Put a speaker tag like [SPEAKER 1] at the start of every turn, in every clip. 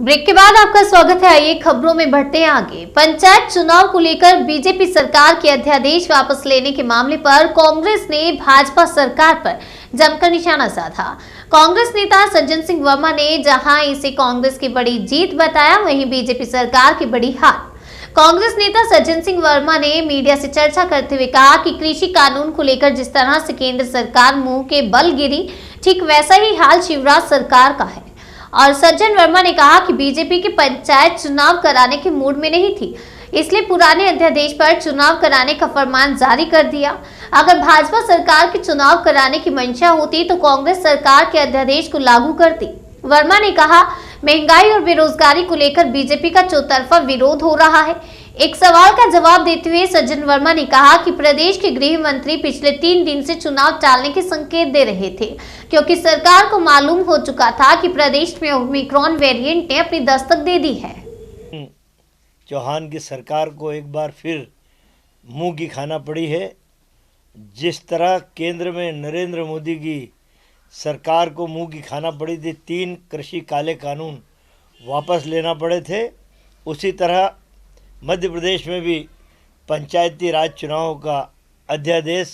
[SPEAKER 1] Break के बाद आपका स्वागत है। आइए खबरों में बढ़ते हैं आगे। पंचायत चुनाव को लेकर बीजेपी सरकार के अध्यादेश वापस लेने के मामले पर कांग्रेस ने भाजपा सरकार पर जमकर निशाना साधा। कांग्रेस नेता सज्जन सिंह वर्मा ने जहां इसे कांग्रेस की बड़ी जीत बताया, वहीं बीजेपी सरकार की बड़ी हार। कांग्रेस नेता सज्जन सिंह वर्मा ने मीडिया से चर्चा करते हुए कहा कि कृषि कानून को लेकर जिस तरह से केंद्र सरकार मुंह के बल गिरी, ठीक वैसा ही हाल शिवराज सरकार का है। और सज्जन वर्मा ने कहा कि बीजेपी के पंचायत चुनाव कराने के मूड में नहीं थी, इसलिए पुराने अध्यादेश पर चुनाव कराने का फरमान जारी कर दिया। अगर भाजपा सरकार के चुनाव कराने की मंशा होती तो कांग्रेस सरकार के अध्यादेश को लागू करती। वर्मा ने कहा, महंगाई और बेरोजगारी को लेकर बीजेपी का चौतरफा विरोध हो रहा है। एक सवाल का जवाब देते हुए सज्जन वर्मा ने कहा कि प्रदेश के गृह मंत्री पिछले 3 दिन से चुनाव टालने के संकेत दे रहे थे, क्योंकि सरकार को मालूम हो चुका था कि प्रदेश में ओमिक्रॉन वेरिएंट ने अपनी दस्तक दे दी है।
[SPEAKER 2] चौहान की सरकार को एक बार फिर मुंह की खाना पड़ी है। जिस तरह केंद्र में नरेंद्र मोदी की सरकार को मुंह की खाना पड़ी थी, 3 कृषि काले कानून वापस लेना पड़े थे, उसी तरह मध्य प्रदेश में भी पंचायती राज चुनाव का अध्यादेश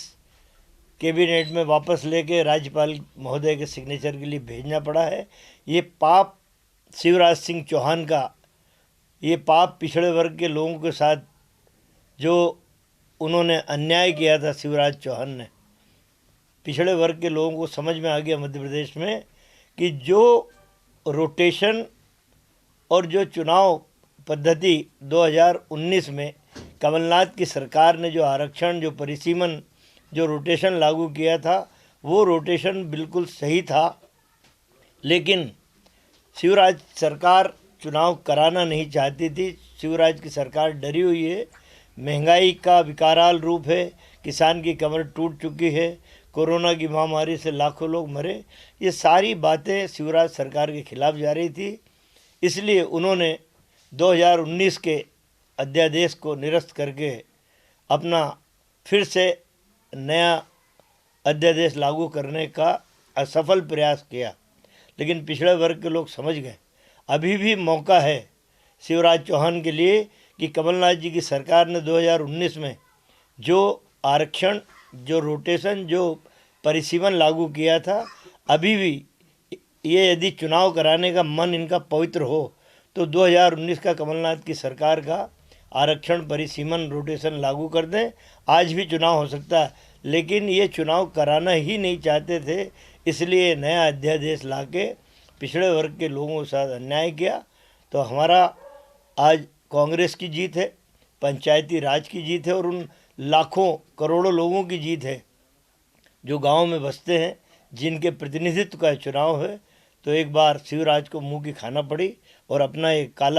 [SPEAKER 2] कैबिनेट में वापस लेके राज्यपाल महोदय के सिग्नेचर के लिए भेजना पड़ा है। ये पाप शिवराज सिंह चौहान का, ये पाप पिछड़े वर्ग के लोगों के साथ जो उन्होंने अन्याय किया था, शिवराज चौहान ने, पिछड़े वर्ग के लोगों को समझ में आ गया मध्य प्रदेश में कि जो रोटेशन और जो चुनाव पद्धति 2019 में कमलनाथ की सरकार ने जो आरक्षण, जो परिसीमन, जो रोटेशन लागू किया था, वो रोटेशन बिल्कुल सही था। लेकिन शिवराज सरकार चुनाव कराना नहीं चाहती थी। शिवराज की सरकार डरी हुई है। महंगाई का विकराल रूप है, किसान की कमर टूट चुकी है, कोरोना की महामारी से लाखों लोग मरे। ये सारी बातें शिवराज सरकार के खिलाफ जा रही थी। इसलिए उन्होंने 2019 के अध्यादेश को निरस्त करके अपना फिर से नया अध्यादेश लागू करने का असफल प्रयास किया। लेकिन पिछड़े वर्ग के लोग समझ गए, अभी भी मौका है शिवराज चौहान के लिए कि कमलनाथ जी की सरकार ने 2019 में जो आरक्षण, जो रोटेशन, जो परिसीमन लागू किया था, अभी भी ये यदि चुनाव कराने का मन इनका पवित्र हो तो 2019 का कमलनाथ की सरकार का आरक्षण, परिसीमन, रोटेशन लागू कर दें। आज भी चुनाव हो सकता है, लेकिन ये चुनाव कराना ही नहीं चाहते थे, इसलिए नया अध्यादेश लाके पिछड़े वर्ग के लोगों के साथ अन्याय किया। तो हमारा आज कांग्रेस की जीत है, पंचायती राज की जीत है और उन लाखों करोड़ों लोगों की जीत है जो गांव में बसते हैं, जिनके प्रतिनिधित्व का चुनाव है। तो एक बार शिवराज को मुंह की खाना पड़ी और अपना एक काला